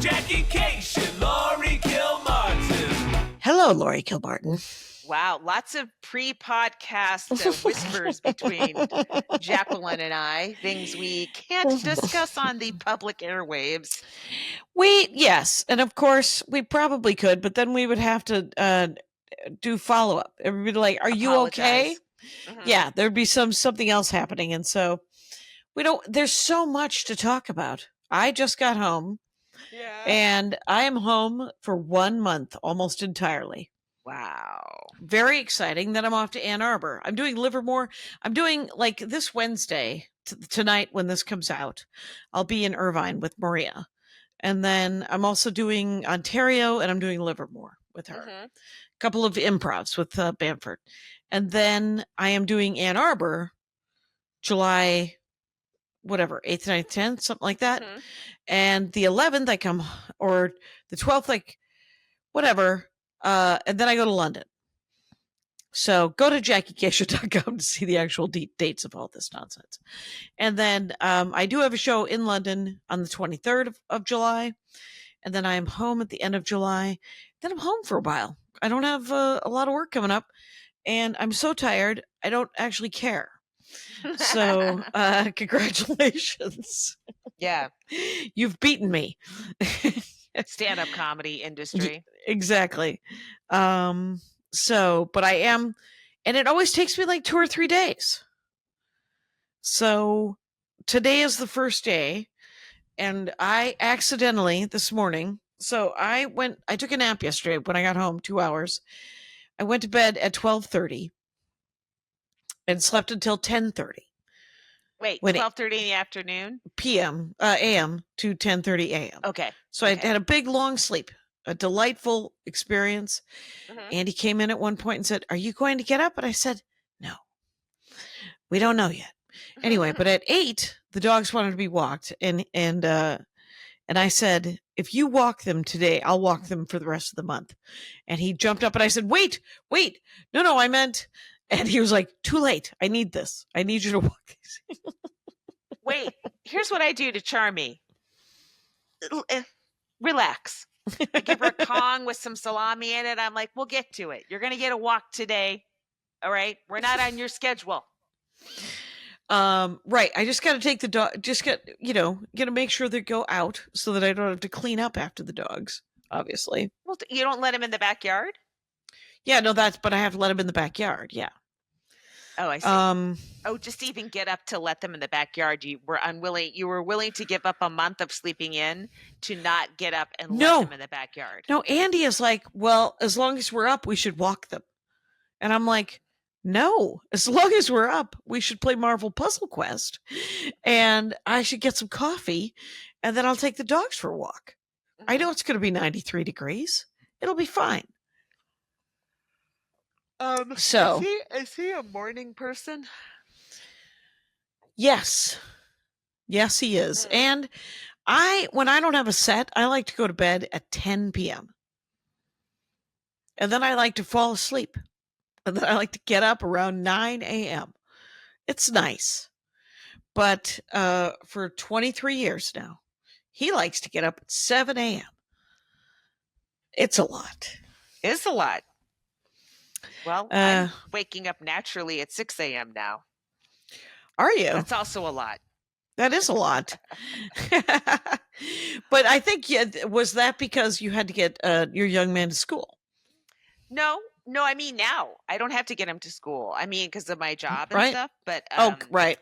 Jackie, Kashian, Laurie, Kilmartin. Hello, Laurie Kilmartin. Wow, lots of pre-podcast whispers between Jacqueline and I, things we can't discuss on the public airwaves. Yes, and of course we probably could, but then we would have to do follow-up. Everybody like, are you okay? Yeah, there'd be something else happening, and so there's so much to talk about. I just got home, and I am home for 1 month almost entirely. Wow. Very exciting. Then I'm off to Ann Arbor. I'm doing Livermore. I'm doing like this Wednesday, tonight when this comes out, I'll be in Irvine with Maria. And then I'm also doing Ontario and I'm doing Livermore with her. A couple of improvs with Bamford. And then I am doing Ann Arbor, July, whatever, 8th, 9th, 10th, something like that. And the 11th I come, or the 12th, like whatever. And then I go to London. So go to JackieKashian.com to see the actual dates of all this nonsense. And then I do have a show in London on the 23rd of July. And then I am home at the end of July. Then I'm home for a while. I don't have a lot of work coming up. And I'm so tired, I don't actually care. So congratulations. Yeah. You've beaten me. Stand-up comedy industry. Exactly. But I am, and it always takes me like 2 or 3 days. So today is the first day, and I accidentally this morning, so I took a nap yesterday when I got home, 2 hours. I went to bed at 12:30 and slept until 10:30. Wait, 12:30 in the afternoon? AM to 10:30 AM. Okay. So I had a big long sleep, a delightful experience. Andy came in at one point and said, "Are you going to get up?" And I said, "No, we don't know yet." Anyway, but at 8, the dogs wanted to be walked. And I said, "If you walk them today, I'll walk them for the rest of the month." And he jumped up and I said, wait, no, I meant, and he was like, "Too late. I need this. I need you to walk these." Wait, here's what I do to Charmmy. Relax. I give her a Kong with some salami in it. I'm like, we'll get to it. You're going to get a walk today. All right. We're not on your schedule. Right. I just got to take the dog, got to make sure they go out so that I don't have to clean up after the dogs, obviously. Well, you don't let them in the backyard? Yeah, no, but I have to let them in the backyard. Yeah. Oh, I see. Just even get up to let them in the backyard. You were willing to give up a month of sleeping in to not get up and let them in the backyard. No, Andy is like, well, as long as we're up, we should walk them. And I'm like, no, as long as we're up, we should play Marvel Puzzle Quest. And I should get some coffee. And then I'll take the dogs for a walk. I know it's going to be 93 degrees. It'll be fine. So is he a morning person? Yes, he is. And when I don't have a set, I like to go to bed at 10 p.m. And then I like to fall asleep. And then I like to get up around 9 a.m. It's nice. But for 23 years now, he likes to get up at 7 a.m. It's a lot. It's a lot. Well, I'm waking up naturally at 6 a.m. now. Are you? That's also a lot. That is a lot. But I think, was that because you had to get your young man to school? No, I mean now. I don't have to get him to school. I mean, because of my job and stuff. But right.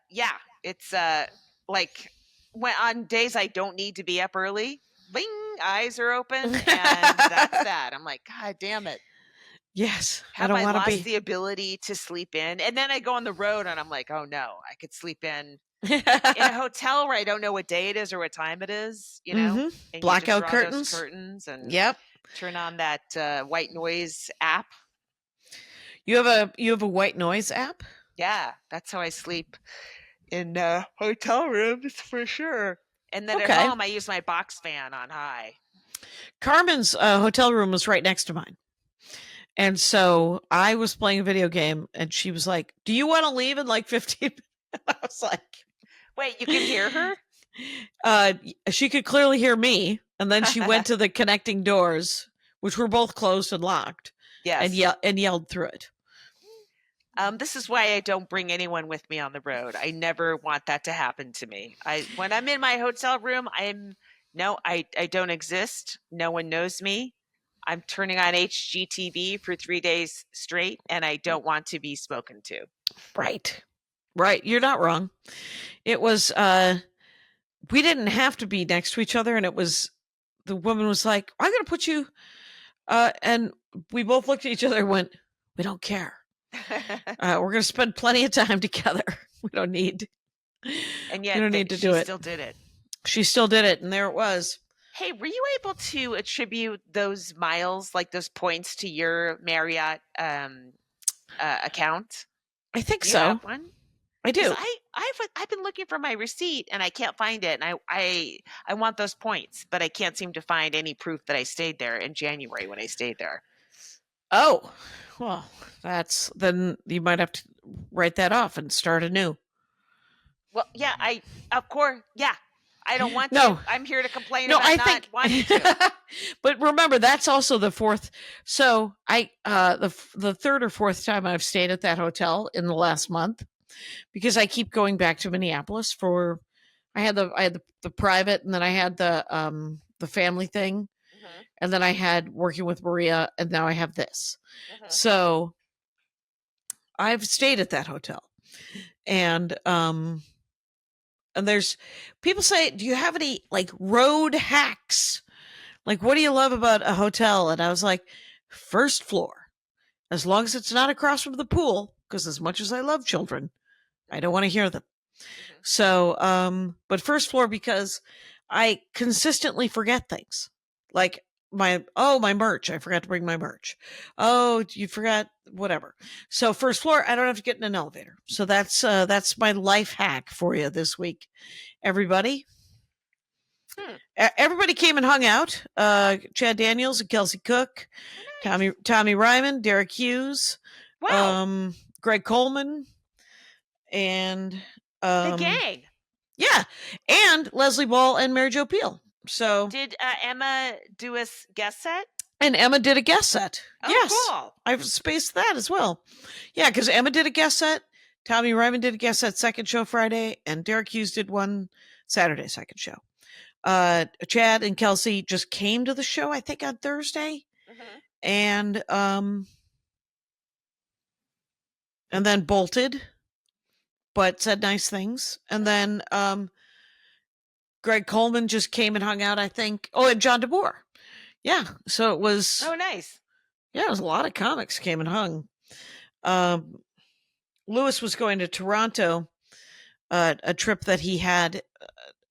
Yeah, it's like when on days I don't need to be up early, bing, eyes are open, and that's that. I'm like, God damn it. Yes. Have I lost the ability to sleep in? And then I go on the road and I'm like, oh no, I could sleep in a hotel where I don't know what day it is or what time it is, and blackout you curtains. just draw those curtains and yep. Turn on that white noise app. You have a white noise app? Yeah, that's how I sleep in hotel rooms for sure. And then at home, I use my box fan on high. Carmen's hotel room was right next to mine. And so I was playing a video game and she was like, "Do you want to leave in like 15 minutes?" I was like, "Wait, you can hear her?" She could clearly hear me, and then she went to the connecting doors, which were both closed and locked, Yes. and yelled through it. This is why I don't bring anyone with me on the road. I never want that to happen to me. When I'm in my hotel room, I don't exist. No one knows me. I'm turning on HGTV for 3 days straight, and I don't want to be spoken to. Right. You're not wrong. It was, we didn't have to be next to each other, and the woman was like, I'm going to put you, and we both looked at each other and went, we don't care. We're going to spend plenty of time together. We don't need, and yet we don't need to do it. She still did it. She still did it, and there it was. Hey, were you able to attribute those miles, like those points, to your Marriott account? I think Do you so. have one? I do. I've been looking for my receipt and I can't find it, and I want those points, but I can't seem to find any proof that I stayed there in January when I stayed there. Oh, well, then you might have to write that off and start anew. Well, yeah, of course, yeah. I don't want No. to. I'm here to complain about not wanting to. But remember, that's also the fourth. So the third or fourth time I've stayed at that hotel in the last month, because I keep going back to Minneapolis for. I had the private, and then I had the family thing, and then I had working with Maria, and now I have this. So I've stayed at that hotel, and there's people say, do you have any like road hacks? Like, what do you love about a hotel? And I was like, first floor, as long as it's not across from the pool, because as much as I love children, I don't want to hear them. So, but first floor, because I consistently forget things. Like my merch. I forgot to bring my merch. Oh, you forgot whatever. So first floor, I don't have to get in an elevator. So that's my life hack for you this week, everybody. Everybody came and hung out. Chad Daniels and Kelsey Cook, Tommy Ryman, Derek Hughes, Greg Coleman, and the gang. Yeah, and Leslie Ball and Mary Jo Peel. So did Emma do a guest set? And Emma did a guest set. Oh, yes, cool. I've spaced that as well. Yeah, because Emma did a guest set. Tommy Ryman did a guest set second show Friday, and Derek Hughes did one Saturday second show. Chad and Kelsey just came to the show, I think, on Thursday, and then bolted, but said nice things. And then Greg Coleman just came and hung out, I think. Oh, and John DeBoer. Yeah, so it was. Oh, nice. Yeah, it was a lot of comics came and hung. Lewis was going to Toronto, a trip that he had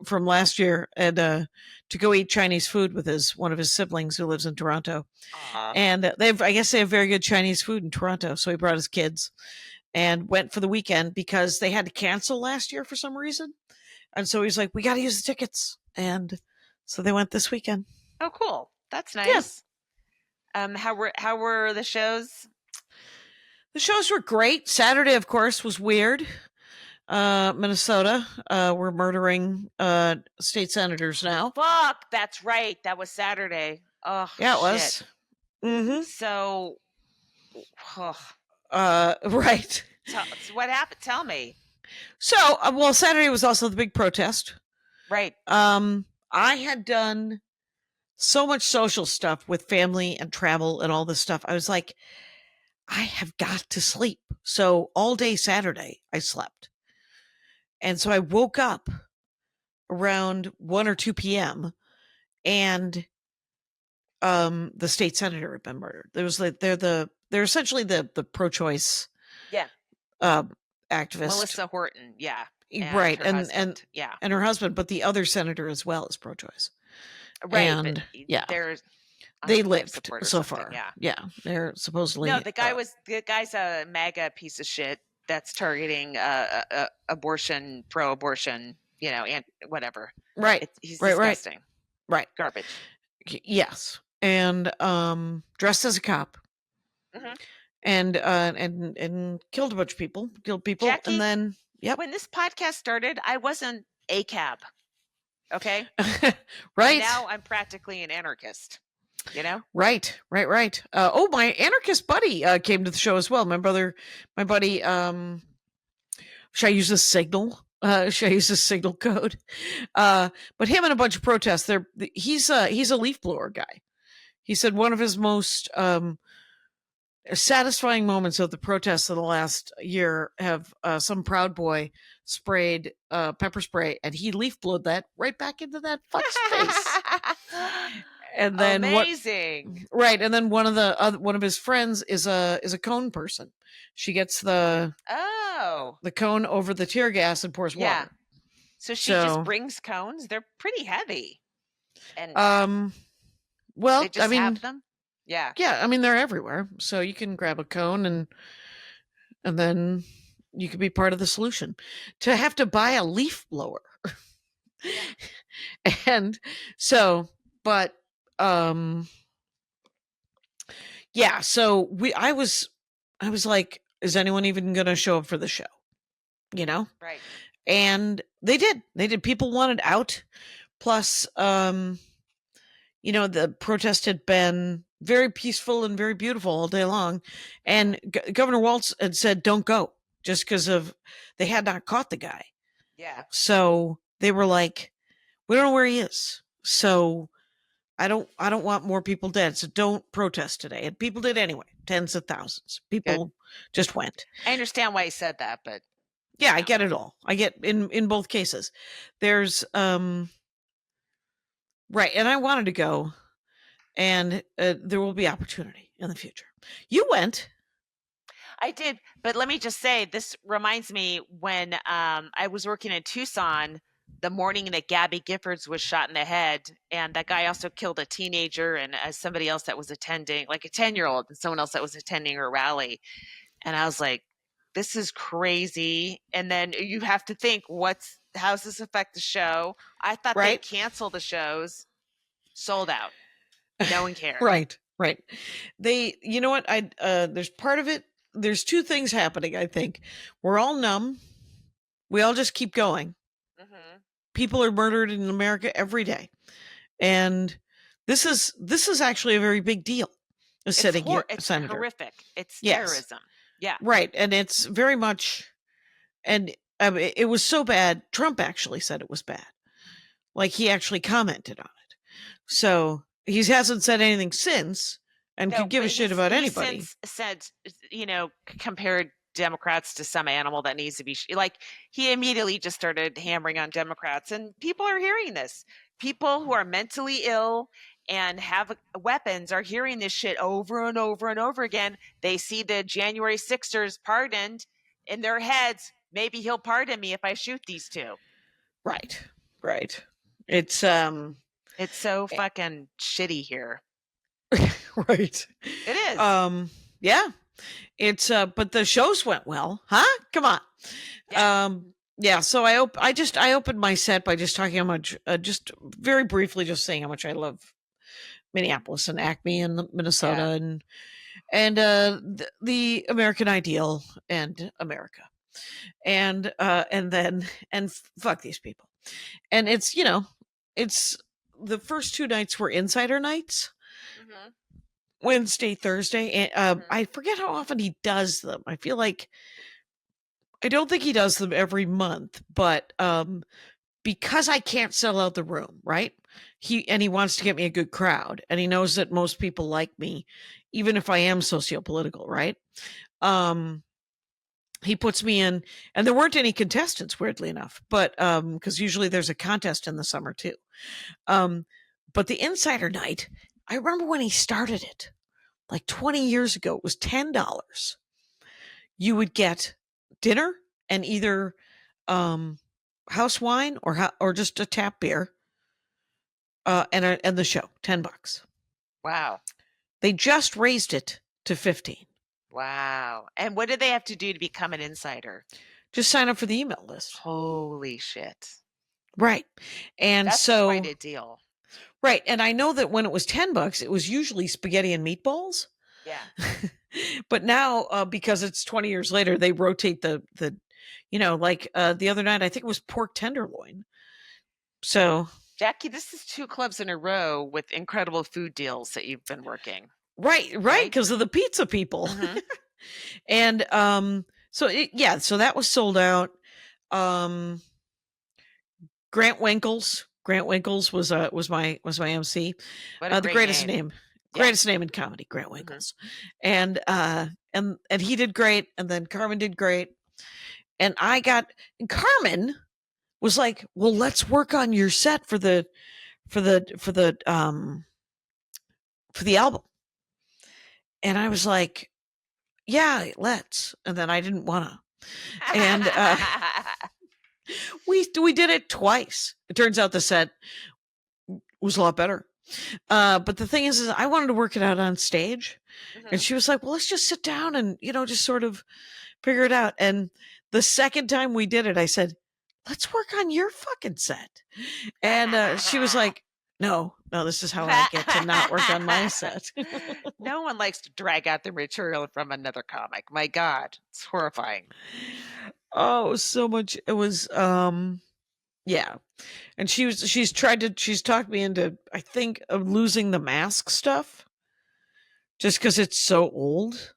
from last year, and to go eat Chinese food with one of his siblings who lives in Toronto. And I guess they have very good Chinese food in Toronto. So he brought his kids and went for the weekend because they had to cancel last year for some reason. And so he's like, we got to use the tickets. And so they went this weekend. Oh, cool. That's nice. Yeah. How were the shows? The shows were great. Saturday, of course, was weird. Minnesota, we're murdering state senators now. Fuck, that's right. That was Saturday. Oh, yeah, it shit. was. Mm-hmm. So, right. So what happened? Tell me. So, well, Saturday was also the big protest. Right. I had done so much social stuff with family and travel and all this stuff. I was like, I have got to sleep. So all day Saturday, I slept. And so I woke up around 1 or 2 p.m. and the state senator had been murdered. There was like they're essentially the pro-choice activist. Melissa Horton, yeah. Right. And her husband, but the other senator as well is pro-choice. Right. And yeah. They lived so far. Yeah. They're supposedly no. The guy's a MAGA piece of shit that's targeting abortion, pro-abortion, and whatever. Right. He's disgusting. Right. Garbage. Yes. And dressed as a cop. Mm-hmm. And killed a bunch of people. Killed people. Jackie, and then when this podcast started, I wasn't a cab. Okay. Right. And now I'm practically an anarchist. You know? Right. Oh, my anarchist buddy came to the show as well. My buddy. Should I use a signal? Should I use a signal code? But him and a bunch of protests. He's a leaf blower guy. He said one of his most satisfying moments of the protests of the last year have some Proud Boy sprayed pepper spray, and he leaf blowed that right back into that fuck's face. And then amazing. Right, and then one of his friends is a cone person. She gets the cone over the tear gas and pours water. So she just brings cones. They're pretty heavy. And well, they just have them. Yeah. Yeah, I mean they're everywhere. So you can grab a cone and then you could be part of the solution. To have to buy a leaf blower. And so, but yeah, so I was like, is anyone even going to show up for the show? You know? Right. And they did. People wanted out. Plus, the protest had been very peaceful and very beautiful all day long. And Governor Walz had said, don't go, just because they had not caught the guy. Yeah. So they were like, we don't know where he is. So I don't want more people dead. So don't protest today. And people did anyway. Tens of thousands. People just went. I understand why he said that, but yeah, I get it all. I get in both cases. There's right, and I wanted to go, and there will be opportunity in the future. You went. I did, but let me just say, this reminds me when I was working in Tucson the morning that Gabby Giffords was shot in the head, and that guy also killed a teenager and somebody else that was attending, like a 10-year-old, and someone else that was attending her rally. And I was like, this is crazy. And then you have to think, how's this affect the show? I thought they canceled the shows, sold out. No one cared. Right. They, you know what? There's part of it. There's two things happening. I think we're all numb. We all just keep going. Mm-hmm. People are murdered in America every day. And this is actually a very big deal. It's senator. Horrific. It's terrorism. Yeah. Right. And it's very much, and it was so bad. Trump actually said it was bad. Like he actually commented on it. So he hasn't said anything since and could give a shit about anybody. Since said, compared Democrats to some animal that needs to be like, he immediately just started hammering on Democrats, and people are hearing this. People who are mentally ill and have weapons are hearing this shit over and over and over again. They see the January 6ers pardoned in their heads. Maybe he'll pardon me if I shoot these two. Right. It's so fucking shitty here. Right. It is. Yeah. It's but the shows went well, huh? Come on. Yeah. So I opened my set by just talking how much, just very briefly, just saying how much I love Minneapolis and Acme and Minnesota and the American ideal and America, and then fuck these people, and it's it's the first two nights were insider nights. Mm-hmm. Wednesday, Thursday, and I forget how often he does them. I feel like I don't think he does them every month, but because I can't sell out the room, right? He wants to get me a good crowd, and he knows that most people like me, even if I am sociopolitical, right? He puts me in, and there weren't any contestants, weirdly enough, but because usually there's a contest in the summer too. But the insider night, I remember when he started it, like 20 years ago, it was $10. You would get dinner and either house wine or just a tap beer, and the show, $10. Wow. They just raised it to 15. Wow. And what do they have to do to become an insider? Just sign up for the email list. Holy shit. Right. And that's quite a deal. Right. And I know that when it was $10, it was usually spaghetti and meatballs. Yeah. But now, because it's 20 years later, they rotate the the other night, I think it was pork tenderloin. So, Jackie, this is 2 clubs in a row with incredible food deals that you've been working. right, Right? because of the pizza people. Mhm. And so so that was sold out. Um Grant Winkles. Grant Winkles was my MC. What a The great greatest name. name. Yeah. Greatest name in comedy, Grant Winkles. And and he did great, and then Carmen did great. And Carmen was like, "Well, let's work on your set for the album." And I was like, "Yeah, let's." And then I didn't want to. And we did it twice. It turns out the set was a lot better. But the thing is I wanted to work it out on stage. And she was like, "Well, let's just sit down and, just sort of figure it out." And the second time we did it, I said, "Let's work on your fucking set." And she was like, no, this is how I get to not work on my set. No one likes to drag out the material from another comic. My God, it's horrifying. Oh, it was so much. It was, yeah. And she's talked me into, I think, of losing the mask stuff just because it's so old.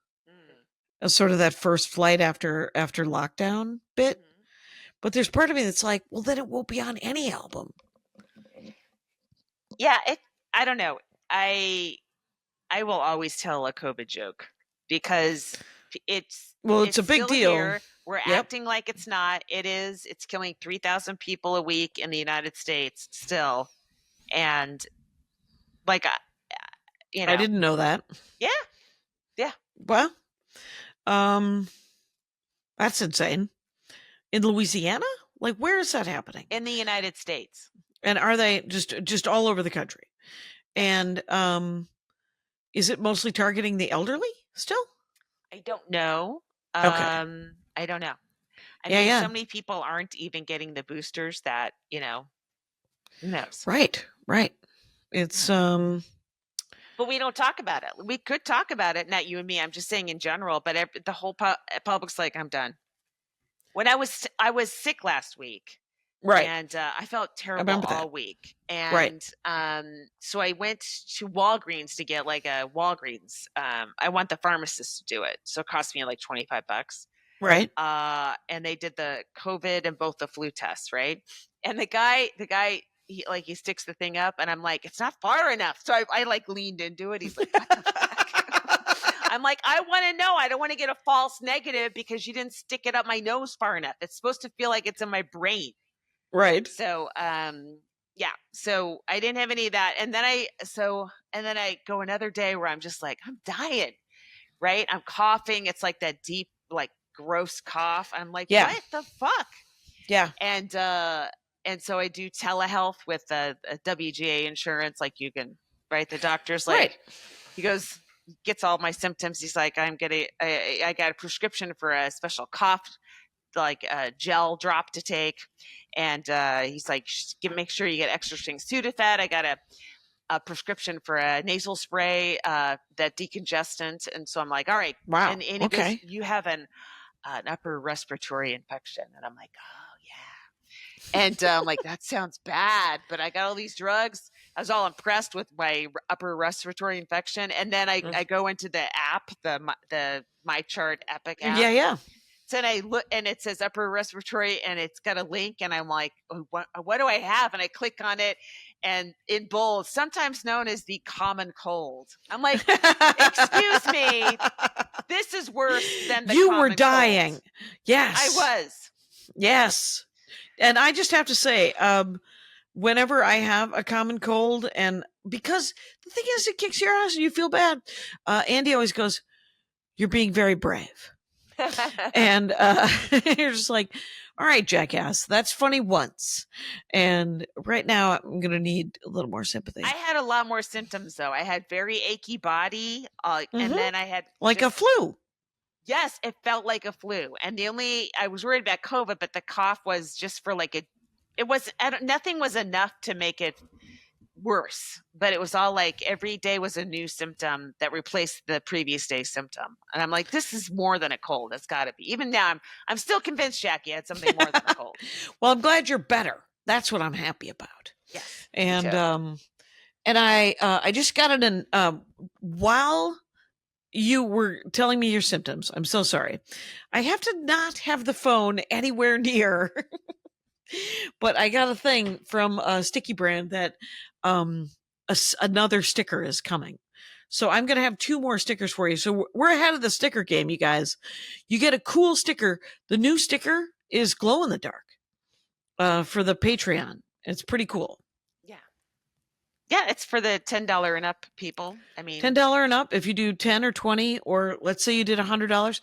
Sort of that first flight after lockdown bit. But there's part of me that's like, well, then it won't be on any album. Yeah, I don't know. I will always tell a COVID joke because it's a big still deal. Here. We're acting like it's not. It is. It's killing 3,000 people a week in the United States still, and like I didn't know that. Yeah. Well, that's insane. In Louisiana? Like, where is that happening? In the United States. And are they just all over the country? And is it mostly targeting the elderly still? I don't know. Okay. I don't know. I Yeah, mean, yeah. so many people aren't even getting the boosters that, who knows? Right. It's But we don't talk about it. We could talk about it, not you and me. I'm just saying in general, but the whole public's like, I'm done. When I was sick last week, right, and I felt terrible all week, and right. So I went to Walgreens to get like a Walgreens. I want the pharmacist to do it, so it cost me like $25. Right. And they did the COVID and both the flu tests, right? And the guy, he sticks the thing up, and I'm like, it's not far enough. So I like leaned into it. He's like, what the fuck? I'm like, I want to know. I don't want to get a false negative because you didn't stick it up my nose far enough. It's supposed to feel like it's in my brain. Right. So, yeah. So I didn't have any of that. And then I go another day where I'm just like, I'm dying, right? I'm coughing. It's like that deep, like gross cough. I'm like, what the fuck? Yeah. And so I do telehealth with a WGA insurance. Like you can, right? The doctor's like, he goes, gets all my symptoms. He's like, I got a prescription for a special cough, like a gel drop to take. And he's like, make sure you get extra strength Sudafed. I got a prescription for a nasal spray, that decongestant. And so I'm like, all right. Wow. And he goes, you have an upper respiratory infection. And I'm like, oh yeah. And I'm like, that sounds bad, but I got all these drugs. I was all impressed with my upper respiratory infection. And then I go into the app, the MyChart Epic app. Yeah. So I look, and it says upper respiratory, and it's got a link, and I'm like, what do I have? And I click on it, and in bold, sometimes known as the common cold. I'm like, excuse me, this is worse than the you common were dying. cold. Yes, I was. Yes, and I just have to say, whenever I have a common cold, and because the thing is, it kicks your ass and you feel bad. Andy always goes, "You're being very brave." And you're just like, all right, jackass, that's funny once. And right now I'm going to need a little more sympathy. I had a lot more symptoms, though. I had very achy body, and then I had like a flu. Yes, it felt like a flu. And I was worried about COVID, but the cough was just for nothing was enough to make it worse, but it was all like every day was a new symptom that replaced the previous day's symptom. And I'm like, this is more than a cold. It's got to be. Even now, I'm still convinced Jackie had something more than a cold. Well, I'm glad you're better. That's what I'm happy about. Yes. And too. and I just got it in while you were telling me your symptoms. I'm so sorry. I have to not have the phone anywhere near. But I got a thing from a Sticky brand that another sticker is coming. So I'm going to have 2 more stickers for you. So we're ahead of the sticker game, you guys. You get a cool sticker. The new sticker is glow in the dark for the Patreon. It's pretty cool. Yeah. Yeah, it's for the $10 and up people. I mean, $10 and up. If you do 10 or 20, or let's say you did $100.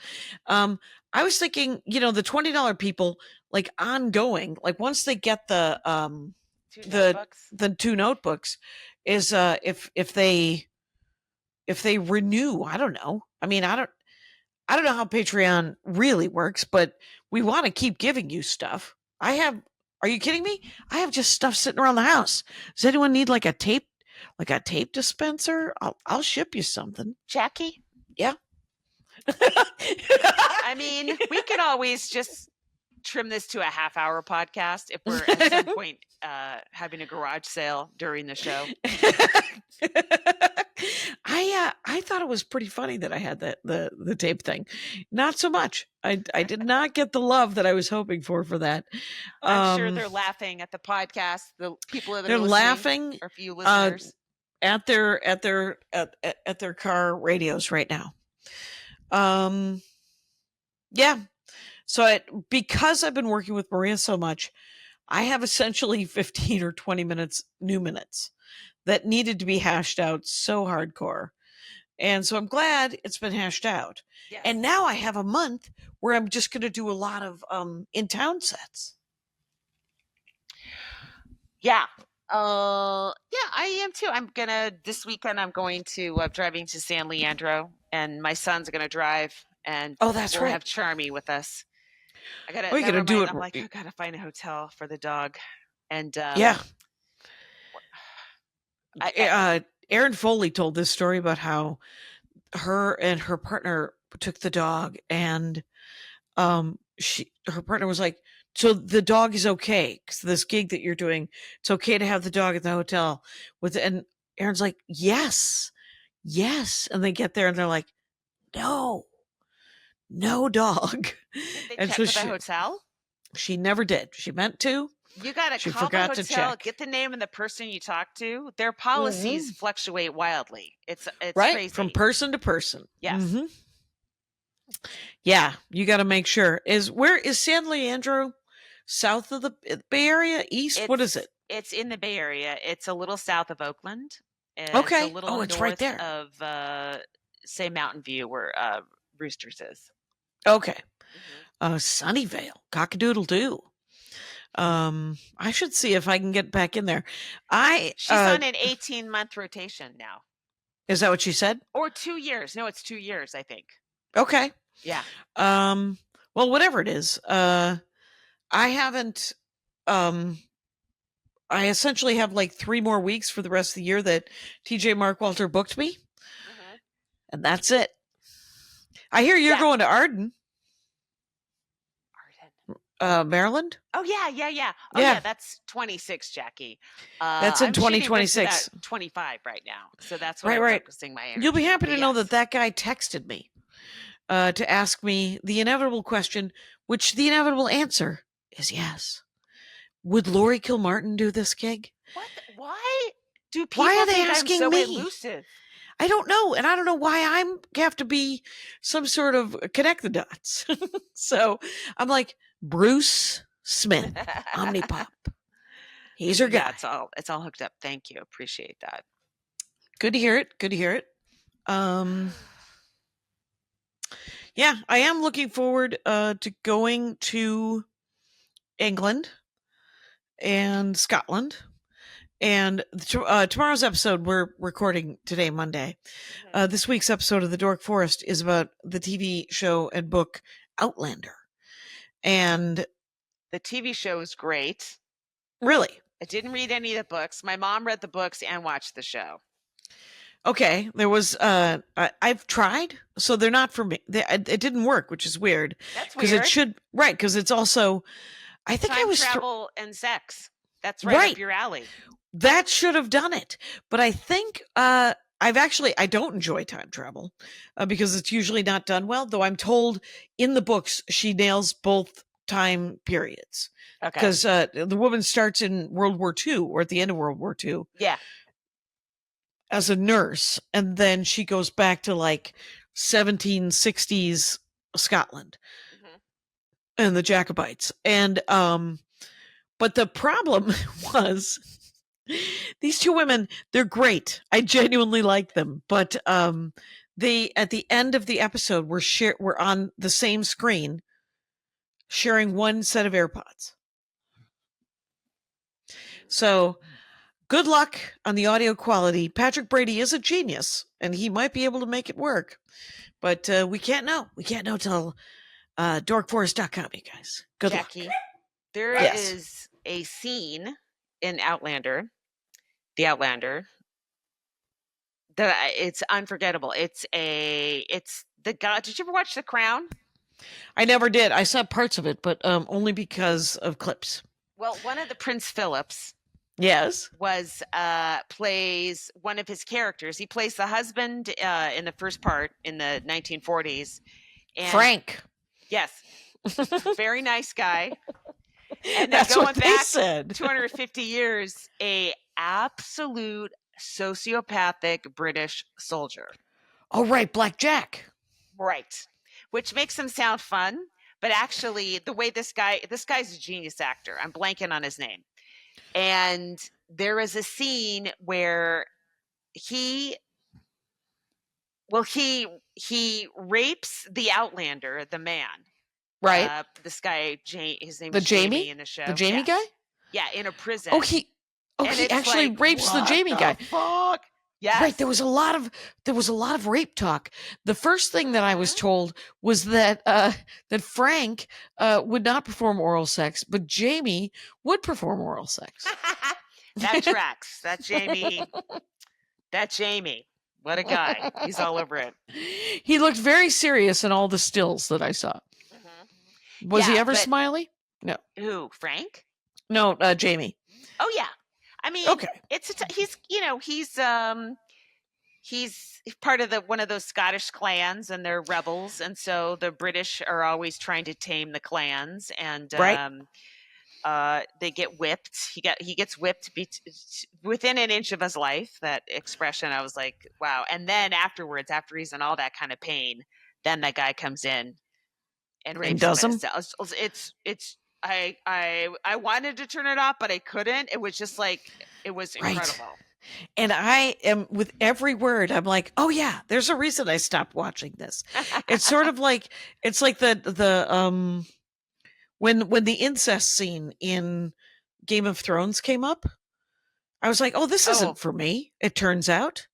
I was thinking, the $20 people, like ongoing, like once they get the 2 notebooks. the 2 notebooks, is if they renew. I don't know. I mean, I don't know how Patreon really works, but we want to keep giving you stuff. Are you kidding me? I have just stuff sitting around the house. Does anyone need like a tape dispenser? I'll ship you something. Jackie? Yeah. I mean, we could always just trim this to a half-hour podcast if we're at some point having a garage sale during the show. I thought it was pretty funny that I had the tape thing. Not so much. I did not get the love that I was hoping for that. I'm sure they're laughing at the podcast. The people that they're are laughing, or few listeners at their car radios right now. Yeah. So because I've been working with Maria so much, I have essentially 15 or 20 new minutes that needed to be hashed out so hardcore. And so I'm glad it's been hashed out. Yes. And now I have a month where I'm just going to do a lot of in-town sets. Yeah. Yeah, I am too. This weekend I'm going to driving to San Leandro, and my son's going to drive, and that's we'll right. have Charmmy with us. We're going to do it. I'm like, I got to find a hotel for the dog. And yeah. Erin Foley told this story about how her and her partner took the dog, and her partner was like, so the dog is okay, because this gig that you're doing, it's okay to have the dog at the hotel and Erin's like, yes, and they get there and they're like, no dog. Did they and check so with the hotel? She never did. She meant to. You got to call the hotel, get the name of the person you talk to. Their policies fluctuate wildly. It's right crazy. From person to person. Yes. Mm-hmm. Yeah, you got to make sure. Where is San Leandro? South of the Bay Area? East? What is it? It's in the Bay Area. It's a little south of Oakland. Okay. It's a little it's north right there. Of, say, Mountain View, where Roosters is. Okay. Sunnyvale. Cock-a-doodle-doo. I should see if I can get back in there. She's on an 18-month rotation now. Is that what she said? Or 2 years. No, it's 2 years, I think. Okay. Yeah. Well, whatever it is, I haven't, I essentially have like 3 more weeks for the rest of the year that TJ Mark Walter booked me. Mm-hmm. And that's it. I hear you're going to Arden. Maryland? Oh, yeah. Oh, yeah, that's 26, Jackie. That's in 2026. 25 right now. So that's what I'm focusing my energy. You'll be happy to know that guy texted me to ask me the inevitable question, which the inevitable answer is yes. Would Laurie Kilmartin do this gig? What? Why do people are they think asking I'm so me? Elusive? I don't know. And I don't know why I have to be some sort of connect the dots. So I'm like, Bruce Smith, Omnipop. He's her guy. Yeah, it's all hooked up. Thank you. Appreciate that. Good to hear it. Yeah, I am looking forward to going to England and Scotland. And tomorrow's episode, we're recording today, Monday. This week's episode of The Dork Forest is about the TV show and book Outlander. And the TV show is great. Really? I didn't read any of the books. My mom read the books and watched the show. Okay, there was I've tried, so they're not for me. It didn't work, which is weird. That's weird. Because it should, right? Because it's also, I think Time I was travel and sex. That's right Right. up your alley. That should have done it. But I think I don't enjoy time travel because it's usually not done well, though I'm told in the books she nails both time periods. Okay. Because the woman starts in World War II or at the end of World War II Yeah. as a nurse, and then she goes back to like 1760s Scotland Mhm. and the Jacobites. And but the problem was these two women, they're great. I genuinely like them, but they at the end of the episode were on the same screen sharing one set of AirPods. So good luck on the audio quality. Patrick Brady is a genius, and he might be able to make it work. But we can't know. We can't know till dorkforest.com, you guys. Good Jackie, luck. there Yes. is a scene in Outlander, the Outlander, that it's unforgettable. It's the guy. Did you ever watch The Crown? I never did. I saw parts of it, but only because of clips. Well, one of the Prince Philips Yes. plays one of his characters. He plays the husband in the first part in the 1940s. And Frank. Yes, very nice guy. And then That's going what they back said. 250 years, a absolute sociopathic British soldier. Oh, right. Black Jack. Right. Which makes him sound fun, but actually the way this guy's a genius actor. I'm blanking on his name. And there is a scene where he rapes the Outlander, the man. Right. This guy, his name The is Jamie? in the show. The Jamie Yes. guy? Yeah, in a prison. Oh, he And he it's actually like, rapes the what Jamie the guy. fuck? Yes. Right. There was a lot of rape talk. The first thing that I was told was that that Frank would not perform oral sex, but Jamie would perform oral sex. That tracks. That Jamie. What a guy. He's all over it. He looked very serious in all the stills that I saw. Mhm. Was he Yeah, ever but- smiley? Who? Frank? No, Jamie. Oh yeah. I mean, Okay. he's part of one of those Scottish clans, and they're rebels, and so the British are always trying to tame the clans, and Right. they get whipped. He gets whipped within an inch of his life. That expression, I was like, wow. And then afterwards, after he's in all that kind of pain, then that guy comes in and rapes does him. him? It's I wanted to turn it off, but I couldn't. It was just like, it was Right. incredible. And I am, with every word, I'm like, oh yeah, there's a reason I stopped watching this. It's sort of like, it's like the when the incest scene in Game of Thrones came up, I was like, oh, this Oh. isn't for me. It turns out,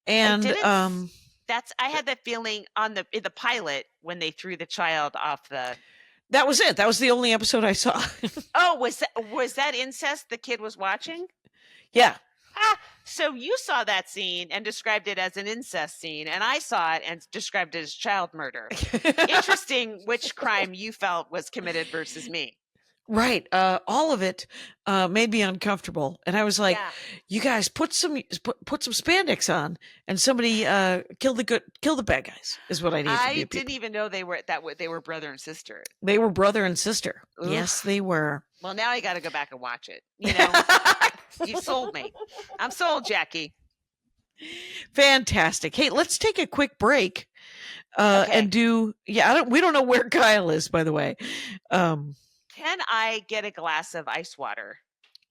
and didn't I had that feeling in the pilot when they threw the child off the. that was it. That was the only episode I saw. Oh, was that incest the kid was watching? Yeah. So you saw that scene and described it as an incest scene, and I saw it and described it as child murder. Interesting which crime you felt was committed versus me. Right. All of it made me uncomfortable, and I was like, Yeah. "You guys put some spandex on, and somebody kill the bad guys." Is what I need. I didn't even know they were brother and sister. They were brother and sister. Oof. Yes, they were. Well, now I got to go back and watch it. You know, you sold me. I'm sold, Jackie. Fantastic. Hey, let's take a quick break Okay. and do. Yeah, we don't know where Kyle is, by the way. Can I get a glass of ice water?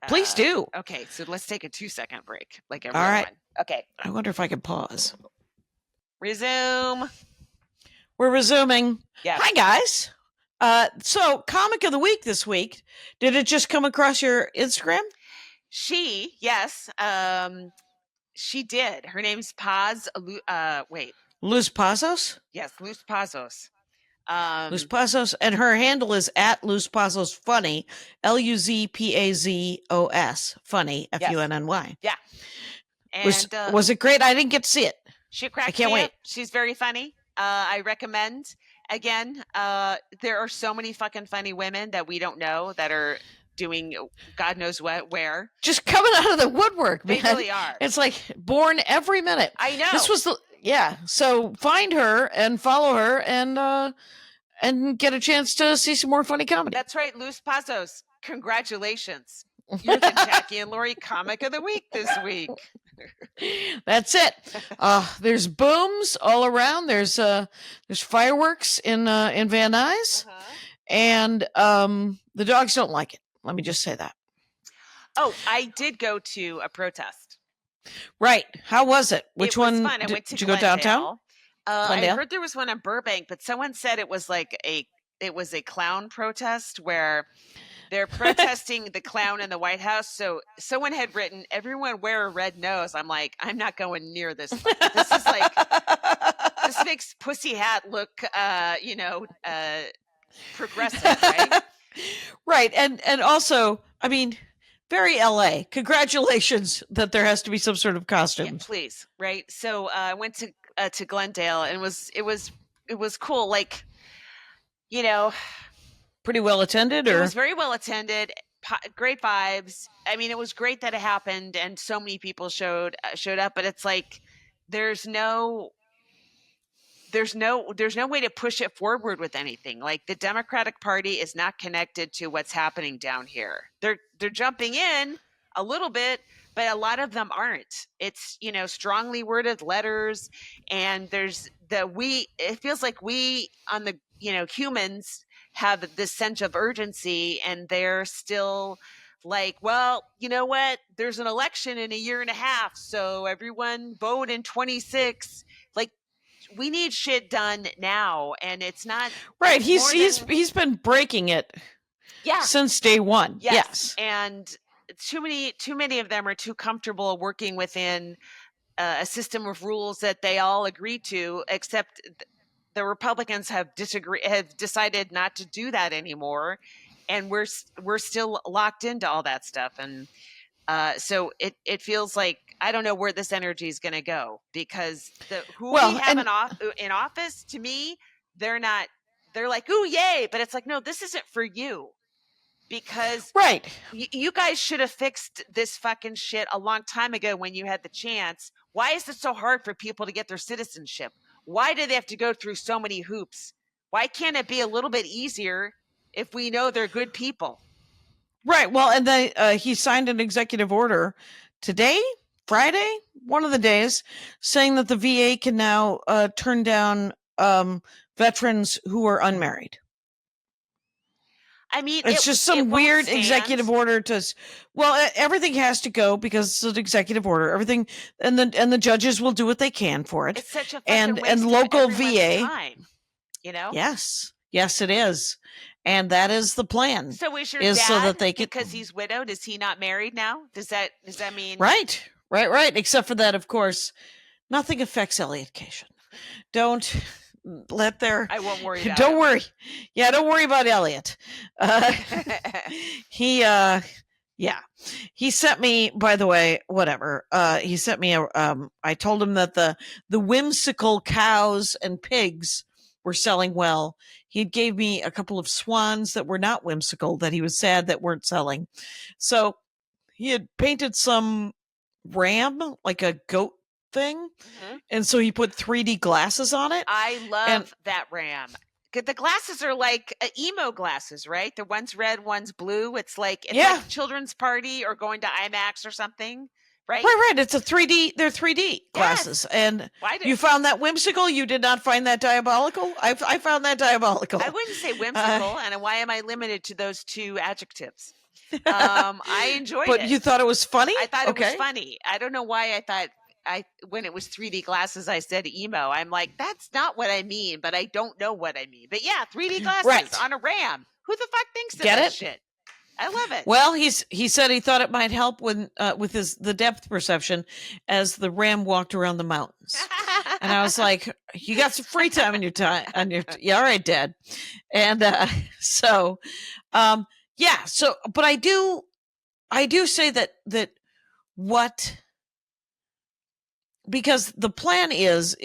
Please do. Okay, so let's take a 2-second break, like a All real right. one. Okay, I wonder if I can pause. resume. We're resuming. Yeah. Hi, guys. So comic of the week this week. Did it just come across your Instagram? Yes, she did. Her name's Luz Pazos? Yes, Luz Pazos. Luz Pazos, and her handle is at Luz Pazos Funny, LUZPAZOS Funny, FUNNY. Yeah. And Was it great? I didn't get to see it. she cracked can't me wait. up. She's very funny. I recommend. Again, there are so many fucking funny women that we don't know that are doing God knows what, where. Just coming out of the woodwork, They man. really are. It's like born every minute. I know. This was so find her and follow her and get a chance to see some more funny comedy. That's right, Luz Pazos. Congratulations. You're the Jackie and Laurie comic of the week this week. That's it. There's booms all around. There's fireworks in Van Nuys, and the dogs don't like it. Let me just say that. Oh, I did go to a protest. Right. How was it? Which one? Fun. I went to did you go downtown? I heard there was one in Burbank, but someone said it was a clown protest where they're protesting the clown in the White House. So someone had written, "Everyone wear a red nose." I'm like, I'm not going near this. This is like, this makes Pussy Hat look, progressive, right? Right. And also, I mean, very LA. Congratulations that there has to be some sort of costume. Yeah, please. Right. So I went to Glendale, and it was cool. Like, pretty well attended, or it was very well attended. Great vibes. I mean, it was great that it happened, and so many people showed up. But it's like there's no way to push it forward with anything. Like, the Democratic Party is not connected to what's happening down here. They're jumping in a little bit, but a lot of them aren't. It's, strongly worded letters, and it feels like we on the, humans have this sense of urgency, and they're still like, well, you know what? There's an election in a year and a half, so everyone vote in 26. Like, we need shit done now, and it's not right. He's been breaking it, since day one. Yes. And too many of them are too comfortable working within a system of rules that they all agree to, except the Republicans have decided not to do that anymore, and we're still locked into all that stuff. And so it feels like I don't know where this energy is going to go, because we have in office, to me, they're like, ooh, yay. But it's like, no, this isn't for you, because right. You guys should have fixed this fucking shit a long time ago when you had the chance. Why is it so hard for people to get their citizenship? Why do they have to go through so many hoops? Why can't it be a little bit easier if we know they're good people? Right. Well, and he signed an executive order today, Friday, one of the days, saying that the VA can now turn down veterans who are unmarried. I mean, it's just some weird executive order everything has to go because it's an executive order. Everything, and the judges will do what they can for it. It's such a and waste local of VA time, Yes, it is, and that is the plan. So is your dad, so that they can, because he's widowed, is he not married now? Does that mean right? Except for that, of course, nothing affects Elliot Kashian. Don't. I won't worry about don't worry. Yeah, don't worry about Elliot. He sent me, by the way, whatever. He sent me I told him that the whimsical cows and pigs were selling well. He gave me a couple of swans that were not whimsical, that he was sad that weren't selling. So he had painted some ram, like a goat thing, and so he put 3D glasses on it. I love that ram. The glasses are like emo glasses, right? The one's red, one's blue. It's like like children's party or going to IMAX or something, right? Right. It's a 3D. They're 3D glasses, and you found that whimsical. You did not find that diabolical. I found that diabolical. I wouldn't say whimsical, and why am I limited to those two adjectives? I enjoyed it, but you thought it was funny. I thought it was funny. I don't know why I thought. When it was 3D glasses, I said emo. I'm like, that's not what I mean, but I don't know what I mean. But yeah, 3D glasses on a ram. Who the fuck thinks of that shit? I love it. Well, he said he thought it might help with the depth perception as the ram walked around the mountains. And I was like, you got some free time in your time all right, Dad. And so but I do say that what. Because the plan is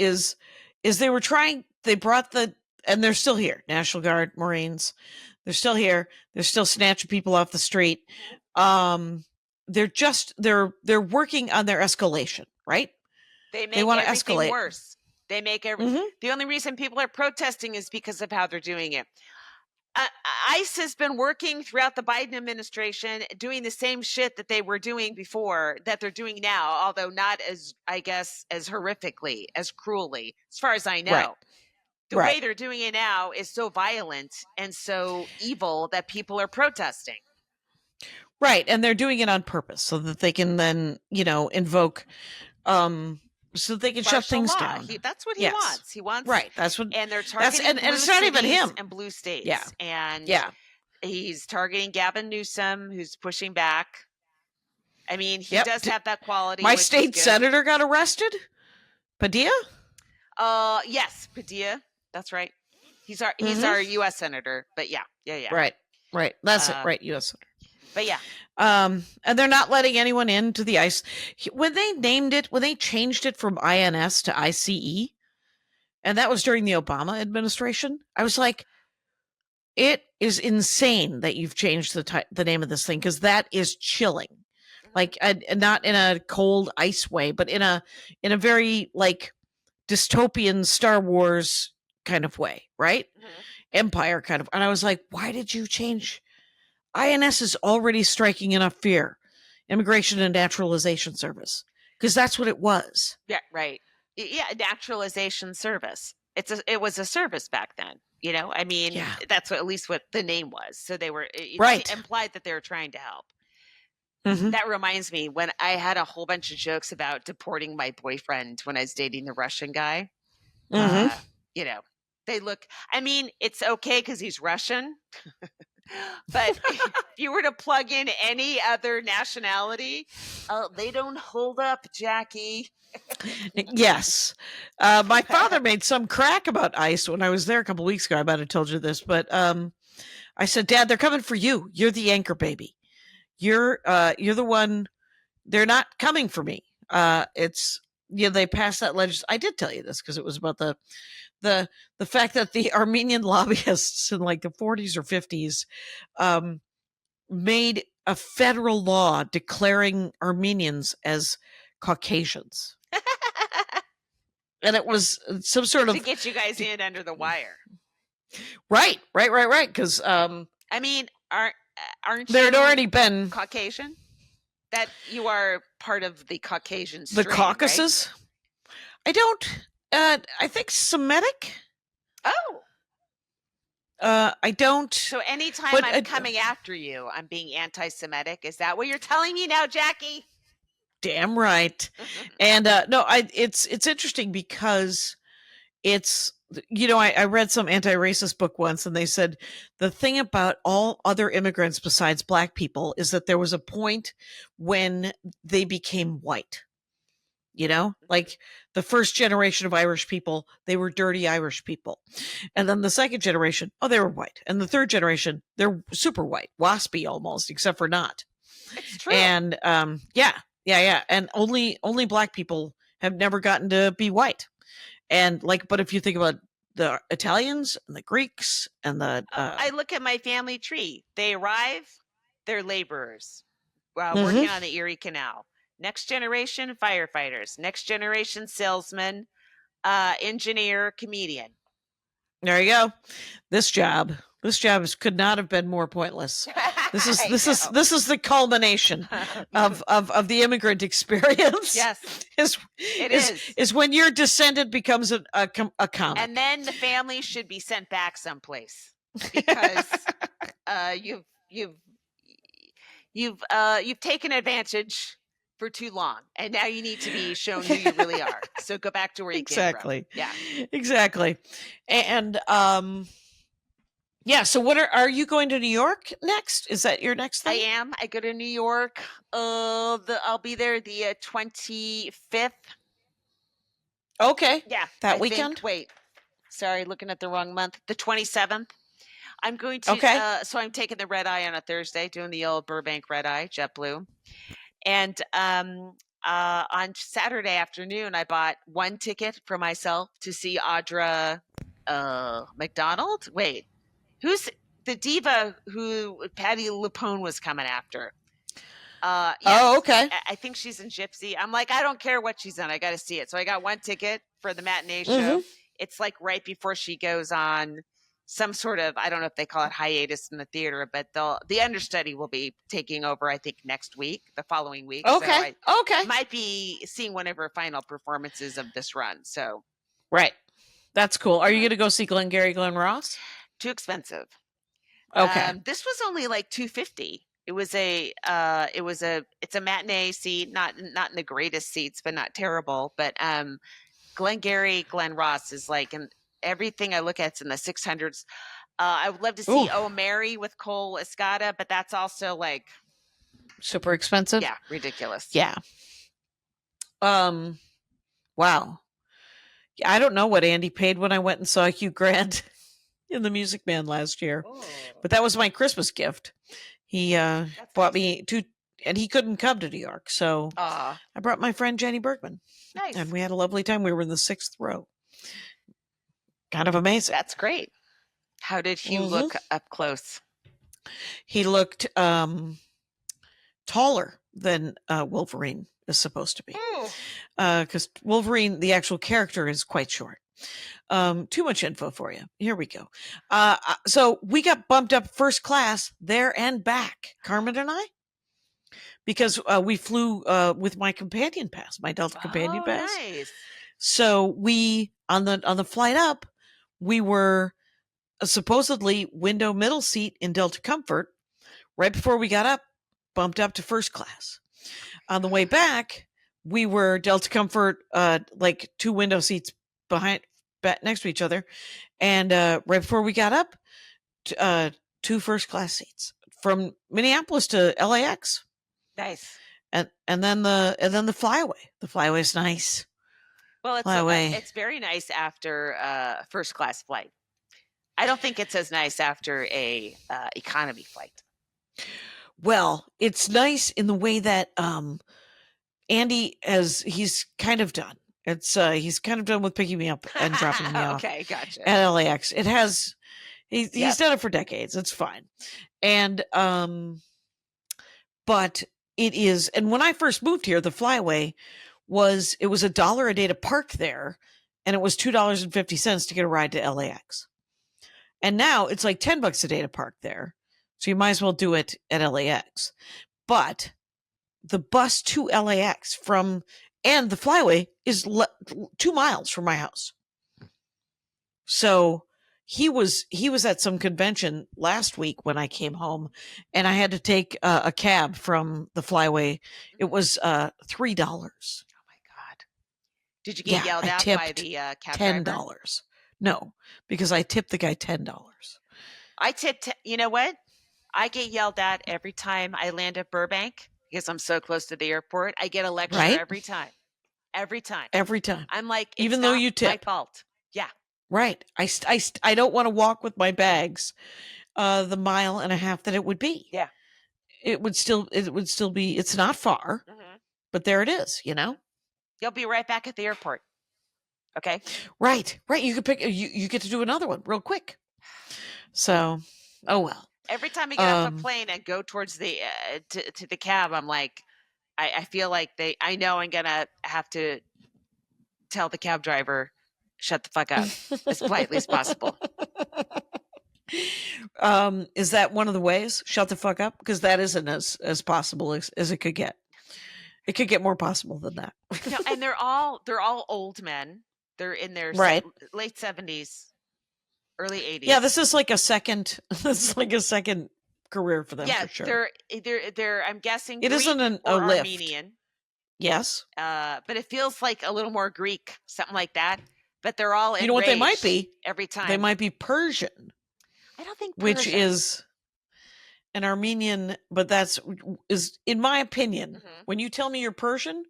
they brought and they're still here, National Guard, Marines. They're still here. They're still snatching people off the street. They're working on their escalation, right? They They make want to everything escalate. worse. They make Mhm. the only reason people are protesting is because of how they're doing it. ICE has been working throughout the Biden administration, doing the same shit that they were doing before that they're doing now, although not as, I guess, as horrifically, as cruelly, as far as I know. Right. The Right. way they're doing it now is so violent and so evil that people are protesting. Right. And they're doing it on purpose so that they can then, invoke, so they can shut Martial things law. down. That's what he Yes. wants. He wants, Right. That's what, and they're targeting blue it's not even cities him. and blue states. Yeah. And Yeah. he's targeting Gavin Newsom, who's pushing back. I mean, he Yep. does have that quality. My which is state good. senator got arrested. Padilla? Yes, Padilla. That's right. He's our U.S. senator. But yeah. Right. That's it. Right. U.S. senator. But yeah. And they're not letting anyone into the ICE. When they changed it from INS to ICE, and that was during the Obama administration, I was like, it is insane that you've changed the name of this thing, because that is chilling. Like, not in a cold ice way, but in a very like dystopian Star Wars kind of way, right? Mm-hmm. Empire kind of. And I was like, why did you change? INS is already striking enough fear, Immigration and Naturalization Service, because that's what it was. Yeah, right. Yeah, naturalization service. It was a service back then. I mean, that's at least what the name was. So they were right. Implied that they were trying to help. Mm-hmm. That reminds me, when I had a whole bunch of jokes about deporting my boyfriend when I was dating the Russian guy. Mm-hmm. They look. I mean, it's okay because he's Russian. But if you were to plug in any other nationality, they don't hold up, Jackie. Yes. My father made some crack about ICE when I was there a couple weeks ago. I might have told you this, but I said, Dad, they're coming for you. You're the anchor baby. You're the one. They're not coming for me. They passed that legislation. I did tell you this because it was about the fact that the Armenian lobbyists in like the 40s or 50s made a federal law declaring Armenians as Caucasians. And it was some sort of to get you guys in under the wire. Right. Because I mean, aren't there had you already been Caucasian? That you are part of the Caucasian strain, the Caucasus. Right? I don't. I think Semitic. Oh. I don't. So anytime I'm coming after you, I'm being anti-Semitic. Is that what you're telling me now, Jackie? Damn right. And no, it's interesting because it's, I read some anti-racist book once, and they said the thing about all other immigrants besides Black people is that there was a point when they became white. Like the first generation of Irish people, they were dirty Irish people. And then the second generation, they were white. And the third generation, they're super white, waspy almost, except for not. It's true. And yeah. And only Black people have never gotten to be white. And but if you think about the Italians and the Greeks and the I look at my family tree. They arrive, they're laborers working on the Erie Canal. Next generation, firefighters. Next generation, salesman, engineer, comedian. There you go. This job could not have been more pointless. This is the culmination of the immigrant experience. Yes, is when your descendant becomes a comic. And then the family should be sent back someplace because you've taken advantage for too long, and now you need to be shown who you really are. So go back to where you came from. Yeah, exactly. And yeah. So what are you going to New York next? Is that your next thing? I am. I go to New York. I'll be there the 25th. Okay. Yeah. That weekend. Wait. Sorry, looking at the wrong month. The 27th. I'm going to. Okay. So I'm taking the red eye on a Thursday, doing the old Burbank red eye, JetBlue. And on Saturday afternoon, I bought one ticket for myself to see Audra McDonald. Wait, who's the diva who Patty LuPone was coming after. Oh, Yes, okay. I think she's in Gypsy. I'm like, I don't care what she's in. I got to see it. So I got one ticket for the matinee show. Mhm. It's like right before she goes on some sort of, I don't know if they call it hiatus in the theater, but the understudy will be taking over, I think, next week, the following week. So Okay. I Okay. might be seeing one of her final performances of this run. So Right. That's cool. Are you going to go see Glengarry Glen Ross? too expensive. Okay. This was only like $250. It's a matinee seat, not in the greatest seats, but not terrible. But Glengarry Glen Ross is like, and everything I look at is in the 600s. I would love to see Ooh. Oh Mary with Cole Escada, but that's also like Super expensive? yeah, ridiculous. Yeah. Wow. Yeah, I don't know what Andy paid when I went and saw Hugh Grant in The Music Man last year, Oh, but that was my Christmas gift. He that's bought nice. me two, and he couldn't come to New York, so Aw, I brought my friend Jenny Bergman, nice. and we had a lovely time. We were in the 6th row. Kind of amazing. That's great. How did Hugh look up close? He looked taller than Wolverine is supposed to be, because Wolverine, the actual character, is quite short. Too much info for you. Here we go. So we got bumped up first class there and back, Carmen and I, because we flew with my companion pass, my Delta companion pass. Nice. So we on the flight up, we were supposedly window middle seat in Delta Comfort. Right before we got up, bumped up to first class. On the way back, we were Delta Comfort, like 2 window seats next to each other, and right before we got up, 2 first class seats from Minneapolis to LAX. Nice. And then the flyaway. The flyaway's nice. Well, Flyaway. it's very nice after a first class flight. I don't think it's as nice after a economy flight. Well, it's nice in the way that Andy he's kind of done. He's kind of done with picking me up and dropping me off Okay, gotcha. at LAX. It has he's Yep. done it for decades. It's fine. And but it is, and when I first moved here, the flyaway was $1 a day to park there, and it was $2.50 to get a ride to LAX. And now it's like $10 a day to park there. So you might as well do it at LAX. But the bus to LAX and the flyaway is 2 miles from my house. So he was at some convention last week when I came home, and I had to take a cab from the flyaway. It was $3. Oh my God. Did you get yelled I out by tipped the cab $10. driver? No, because I tipped the guy $10. I tipped, you know what? I get yelled at every time I land at Burbank because I'm so close to the airport. I get a lecture Right? every time. Every time. Every time. I'm like, it's Even though not you my tip. fault. Yeah. Right. I don't want to walk with my bags the mile and a half that it would be. Yeah. It would still be, it's not far, but there it is, you know? You'll be right back at the airport. Okay. Right. You could pick, you get to do another one real quick. So, oh well. Every time I get off a plane and go towards the to the cab, I'm like, I feel like I know I'm gonna have to tell the cab driver, shut the fuck up as politely as possible. Is that one of the ways? Shut the fuck up? Because that isn't as possible as it could get. It could get more possible than that. No, and they're all old men. They're in their Right. late 70s, early 80s. Yeah, this is like a second. This is like a second career for them. Yeah, for sure. they're. I'm guessing It Greek isn't a or lift. Armenian. Yes. But it feels like a little more Greek, something like that. But they're all You know what they might be? every time. They might be Persian. I don't think which Persian. is an Armenian, but is in my opinion, Mhm. when you tell me you're Persian,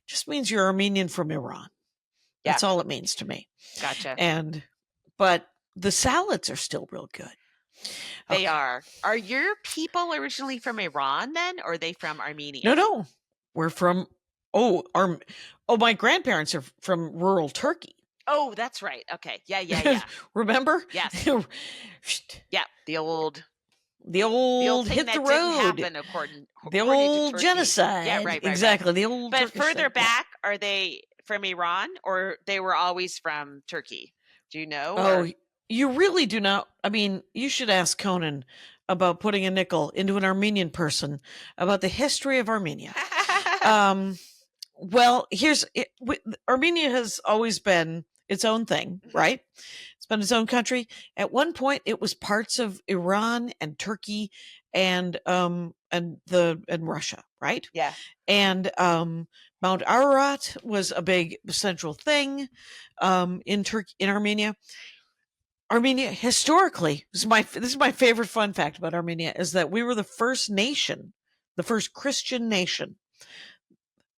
just means you're Armenian from Iran. Yeah. That's all it means to me. Gotcha. But the salads are still real good. They are. Are your people originally from Iran then, or are they from Armenia? No. We're from my grandparents are from rural Turkey. Oh, that's right. Okay. Yeah. Remember? Yes. Psst. Yeah. The old The old thing hit that the didn't road. happen according The to old Turkey. genocide. Yeah, right. Exactly. The old But Turkish further thing. Yeah. back, are they from Iran or they were always from Turkey? Do you know? Oh, Or- you really do not. I mean, you should ask Conan about putting a nickel into an Armenian person about the history of Armenia. Well, Armenia has always been its own thing, right? It's been its own country. At one point, it was parts of Iran and Turkey and Russia, right? yeah. And Mount Ararat was a big central thing in Armenia. Armenia historically, this is my favorite fun fact about Armenia, is that we were the first nation, the first Christian nation.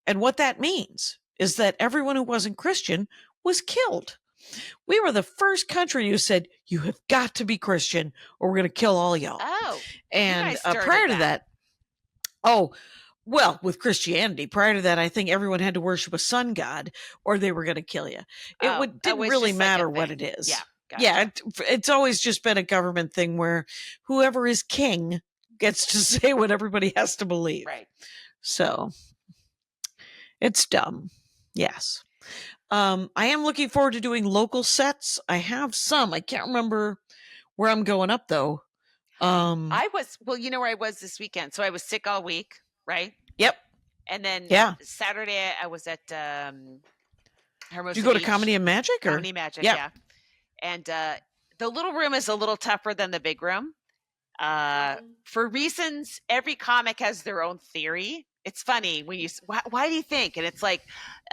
And what that means is that everyone who wasn't Christian was killed. We were the first country who said, you have got to be Christian or we're going to kill all y'all. Oh. And guys started prior to that. that, well, with Christianity, prior to that, I think everyone had to worship a sun god or they were going to kill you. It didn't it's really just like a matter what thing. it is. Yeah. Gotcha. Yeah, it's always just been a government thing where whoever is king gets to say what everybody has to believe. Right. So it's dumb. Yes. I am looking forward to doing local sets. I have some. I can't remember where I'm going up though. You know where I was this weekend. So I was sick all week, right? Yep. And then Yeah. Saturday I was at Hermosa Did you go to Beach. Comedy and Magic or Comedy Magic, Yep. yeah. And the little room is a little tougher than the big room. For reasons, every comic has their own theory. It's funny when why do you think? And it's like,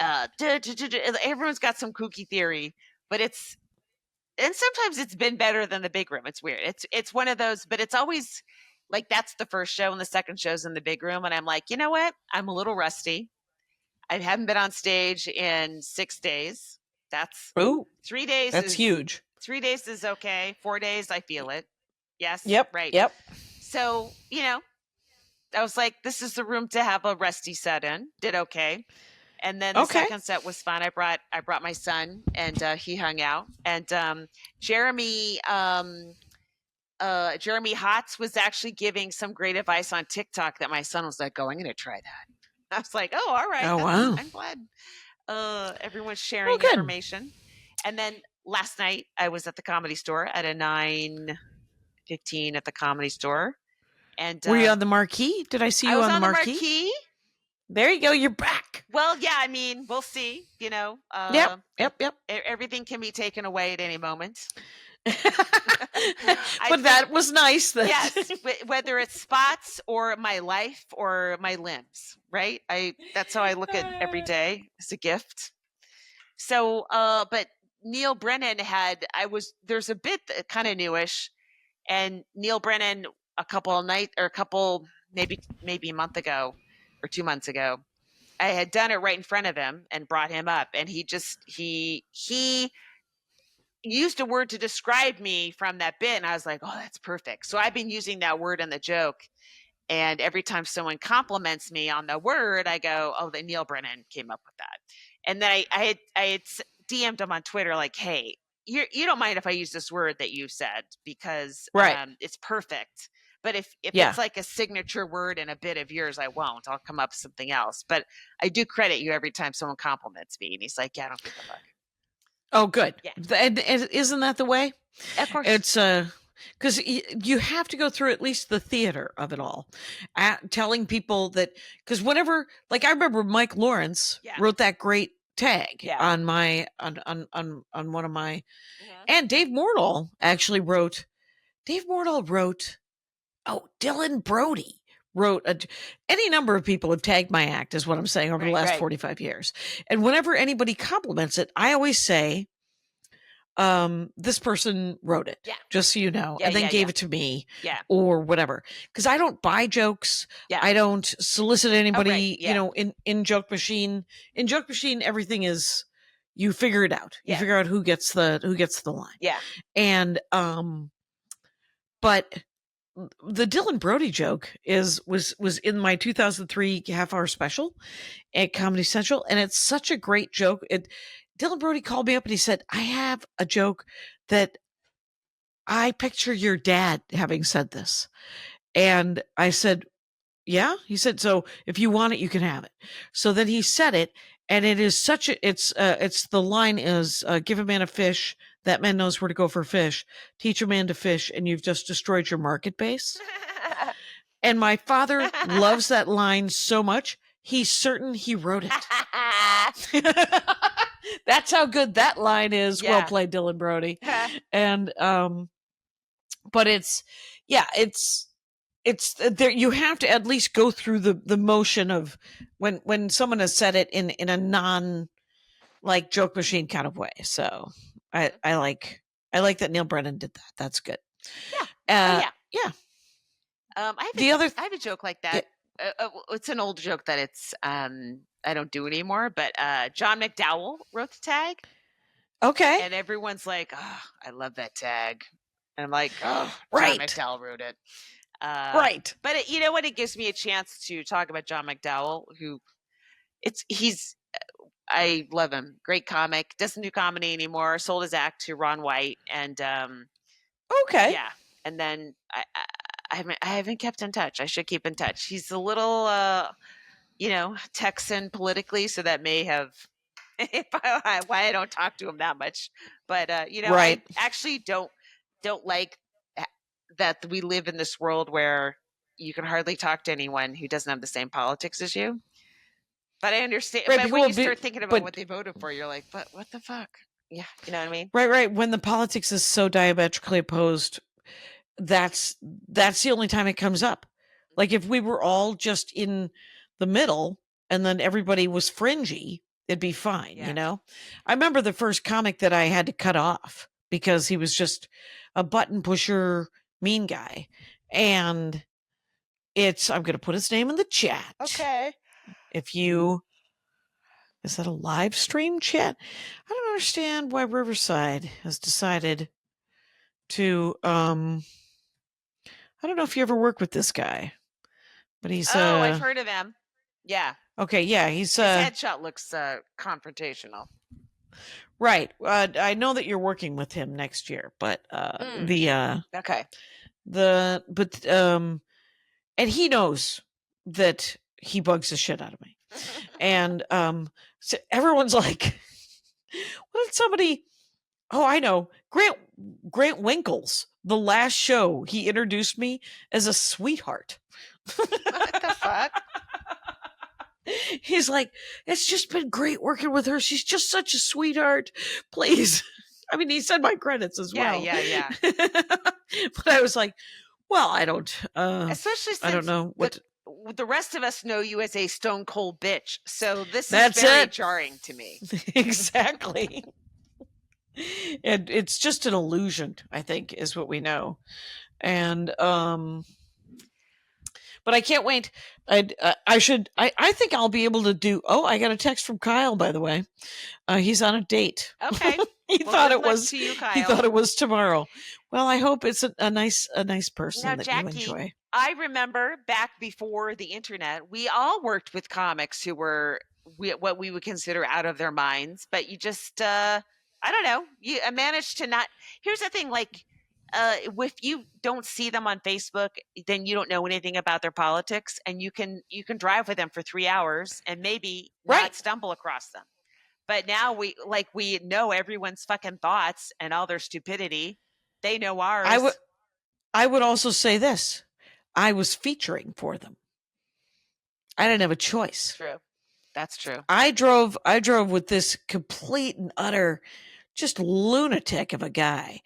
everyone's got some kooky theory, but and sometimes it's been better than the big room. It's weird. It's one of those, but it's always like, that's the first show and the second show's in the big room. And I'm like, you know what? I'm a little rusty. I haven't been on stage in 6 days. That's 3 days. That's huge. 3 days is okay. 4 days, I feel it. Yes. Yep. Right. Yep. So, I was like, this is the room to have a rusty set in. Did okay. And then the second set was fun. I brought my son and he hung out. And Jeremy Hotz was actually giving some great advice on TikTok that my son was like, I'm going to try that. I was like, oh, all right. Oh, wow. I'm glad everyone's sharing information. And then last night I was at the Comedy Store at a 9:15 at the Comedy Store. And were you on the marquee? Did I see you on the marquee? marquee? There you go. You're back. Well, yeah, I mean, we'll see, Yep. Everything can be taken away at any moment. But that was nice. Yes, whether it's spots or my life or my limbs, right? That's how I look at every day as a gift. So, but Neil Brennan there's a bit that kind of newish, and Neil Brennan maybe a month ago or 2 months ago, I had done it right in front of him and brought him up, and he used a word to describe me from that bit, and I was like, oh, that's perfect. So I've been using that word in the joke, and every time someone compliments me on the word, I go, oh, the Neil Brennan came up with that. And then I had DM'd him on Twitter like, hey, you don't mind if I use this word that you said, because it's perfect. But if it's like a signature word in a bit of yours, I won't. I'll come up with something else. But I do credit you every time someone compliments me. And he's like, yeah, I don't think I'm like. Oh, good. Yeah. And isn't that the way? Of course. It's because you have to go through at least the theater of it all, telling people that, because whenever, like, I remember Mike Lawrence wrote that great tag on my on one of my, and Dave Mordahl actually wrote. Dylan Brody wrote any number of people have tagged my act, is what I'm saying, over the last 45 years. And whenever anybody compliments it, I always say, this person wrote it, just so you know, and then gave it to me or whatever. Because I don't buy jokes. I don't solicit anybody, in Joke Machine. In Joke Machine, everything is, you figure it out. You figure out who gets the line. Yeah. And, but the Dylan Brody joke was in my 2003 half-hour special at Comedy Central, and it's such a great joke. Dylan Brody called me up and he said, I have a joke that I picture your dad having said this. And I said, yeah. He said, so if you want it, you can have it. So then he said it, and it is such a, it's the line is, give a man a fish, that man knows where to go for fish, teach a man to fish, and you've just destroyed your market base. And my father loves that line so much, he's certain he wrote it. That's how good that line is. Yeah. Well played, Dylan Brody. And, but it's there. You have to at least go through the motion of when someone has said it in a non like joke machine kind of way. So I like that Neil Brennan did that. That's good. Yeah. Yeah. I have a joke like that. It's an old joke that it's I don't do anymore, but John McDowell wrote the tag. Okay. And everyone's like, oh, I love that tag. And I'm like, oh, right. John McDowell wrote it. Right. But you know what? It gives me a chance to talk about John McDowell, who I love him. Great comic. Doesn't do comedy anymore. Sold his act to Ron White. And okay. Yeah. And then I haven't kept in touch. I should keep in touch. He's a little Texan politically, so that may have why I don't talk to him that much. But right. I actually don't like that we live in this world where you can hardly talk to anyone who doesn't have the same politics as you. But I understand. Right, but when you start thinking about what they voted for, you're like, but what the fuck? Yeah, you know what I mean? Right. When the politics is so diametrically opposed, that's the only time it comes up. Like if we were all just in the middle and then everybody was fringy, it'd be fine, Yeah. I remember the first comic that I had to cut off because he was just a button pusher, mean guy. And I'm going to put his name in the chat. Okay. Is that a live stream chat? I don't understand why Riverside has decided to, I don't know if you ever work with this guy, but he's, I've heard of him. Yeah. Okay. Yeah. His headshot looks confrontational. Right. I know that you're working with him next year, but, okay. And he knows that he bugs the shit out of me. And so everyone's like, what did somebody? Oh, I know. Grant Winkles. The last show, he introduced me as a sweetheart. What the fuck? He's like, it's just been great working with her. She's just such a sweetheart. Please. I mean, he said my credits as well. Yeah. But I was like, well, I don't. Especially since I don't know what. The rest of us know you as a stone cold bitch. So this That's is very it. jarring to me. Exactly. And it's just an illusion, I think, is what we know. And but I can't wait. I think I'll be able to do. Oh, I got a text from Kyle, by the way. He's on a date. Okay. He thought it was. To you, Kyle. He thought it was tomorrow. Well, I hope it's a nice person now, that Jackie, you enjoy. I remember back before the internet, we all worked with comics who were what we would consider out of their minds, but you just I don't know. You managed to not. Here's the thing, like. If you don't see them on Facebook, then you don't know anything about their politics, and you can drive with them for 3 hours and maybe not stumble across them. But now we know everyone's fucking thoughts and all their stupidity. They know ours. I would also say this: I was featuring for them. I didn't have a choice. True, that's true. I drove with this complete and utter, just lunatic of a guy.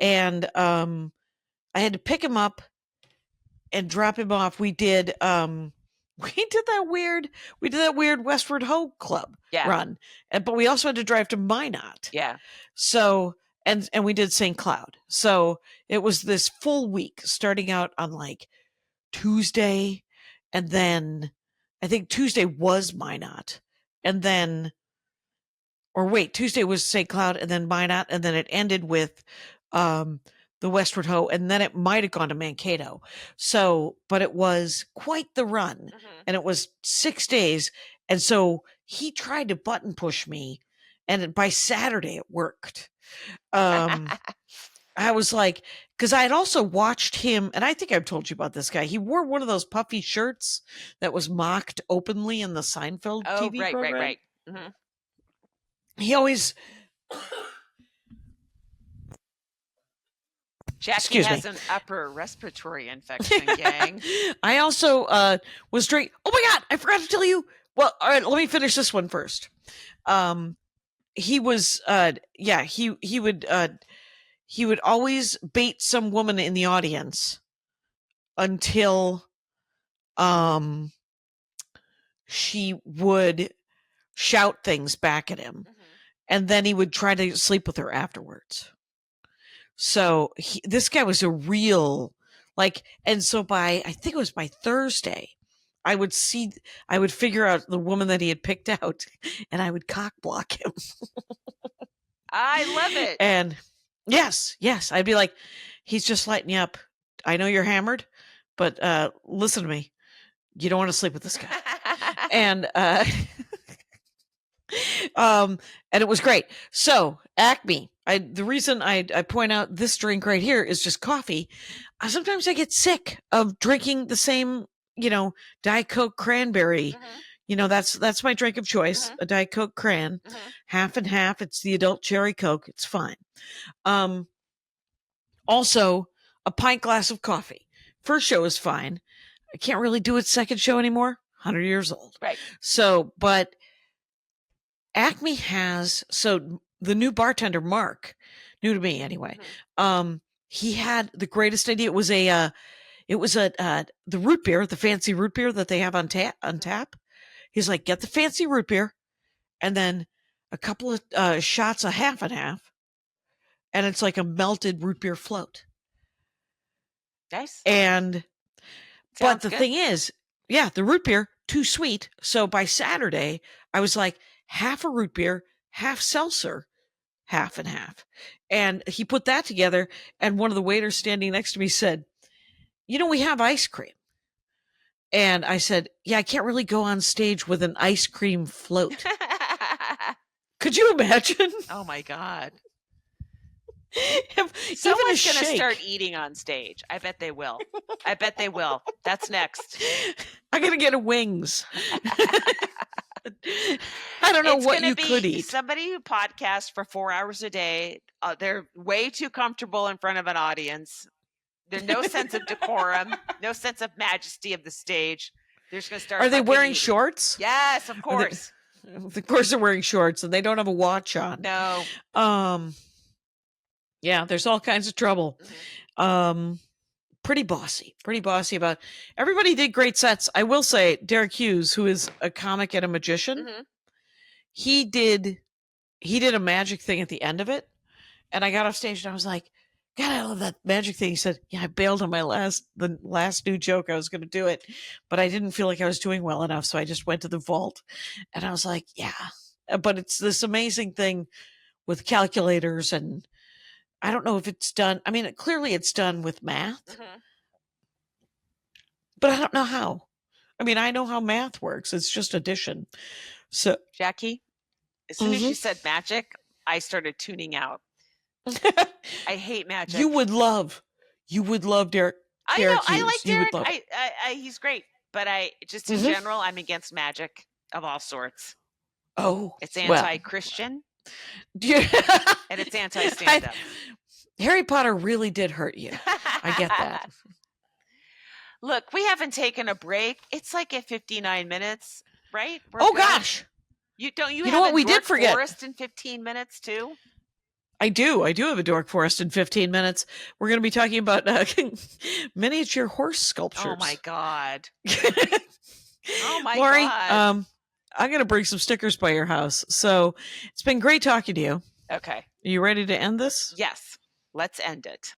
And I had to pick him up and drop him off. We did that weird Westward Ho Club run. But we also had to drive to Minot. Yeah. So and we did St. Cloud. So it was this full week starting out on like Tuesday, and then I think Tuesday was Minot. And then Tuesday was St. Cloud and then Minot, and then it ended with the Westward Ho, and then it might have gone to Mankato. So, but it was quite the run, and it was 6 days. And so he tried to button push me And by Saturday, it worked. I was like, because I had also watched him, and I think I've told you about this guy. He wore one of those puffy shirts that was mocked openly in the Seinfeld Oh, TV right, program. right. Mhm. He always, Jackie Excuse has me. an upper respiratory infection, gang. I also was drinking. Oh my God, I forgot to tell you. Well, all right, let me finish this one first. He was, he would always bait some woman in the audience until she would shout things back at him, and then he would try to sleep with her afterwards. So this guy was a real, like, and so I think it was by Thursday, I would figure out the woman that he had picked out, and I would cock block him. I love it. And yes, I'd be like, he's just lighting you up. I know you're hammered, but listen to me. You don't want to sleep with this guy. And and it was great. So Acme, the reason I point out this drink right here is just coffee. Sometimes I get sick of drinking the same, Diet Coke cranberry. That's my drink of choice, a Diet Coke cran, half and half. It's the adult cherry Coke. It's fine. Also a pint glass of coffee. First show is fine. I can't really do it second show anymore. 100 years old. Right. So, but Acme has, so the new bartender, Mark, new to me anyway. He had the greatest idea. It was the root beer, the fancy root beer that they have on tap. He's like, get the fancy root beer and then a couple of shots of half and half. And it's like a melted root beer float. Nice. And, Sounds but the good. thing is, the root beer, too sweet. So by Saturday, I was like, half a root beer, half seltzer, half and half. And he put that together. And one of the waiters standing next to me said, we have ice cream. And I said, I can't really go on stage with an ice cream float. Could you imagine? Oh my God. Someone's going to start eating on stage. I bet they will. That's next. I'm going to get wings. I don't know what you could eat. Somebody who podcasts for 4 hours a day. They're way too comfortable in front of an audience. There's no sense of decorum, no sense of majesty of the stage. They're just going to start. Are they wearing shorts? Yes, of course. Of course they're wearing shorts, and they don't have a watch on. No. Yeah, there's all kinds of trouble. Pretty bossy about. Everybody did great sets. I will say, Derek Hughes, who is a comic and a magician, he did a magic thing at the end of it, and I got off stage and I was like, God, I love that magic thing. He said, I bailed on the last new joke. I was going to do it, but I didn't feel like I was doing well enough. So I just went to the vault, and I was like, but it's this amazing thing with calculators, and I don't know if it's done. I mean, clearly it's done with math, but I don't know how. I mean, I know how math works. It's just addition. So Jackie, as soon as you said magic, I started tuning out. I hate magic. You would love Derek. I know. Hughes. I like Derek. I he's great, but I just in general, I'm against magic of all sorts. Oh, it's anti-Christian, and it's anti-stand-up. Harry Potter really did hurt you. I get that. Look, we haven't taken a break. It's like at 59 minutes, right? Gosh. You know what we did forget? Forest in 15 minutes too. I do have a dork forest in 15 minutes. We're going to be talking about miniature horse sculptures. Oh my God. Oh my Laurie, God. I'm going to bring some stickers by your house. So it's been great talking to you. Okay. Are you ready to end this? Yes. Let's end it.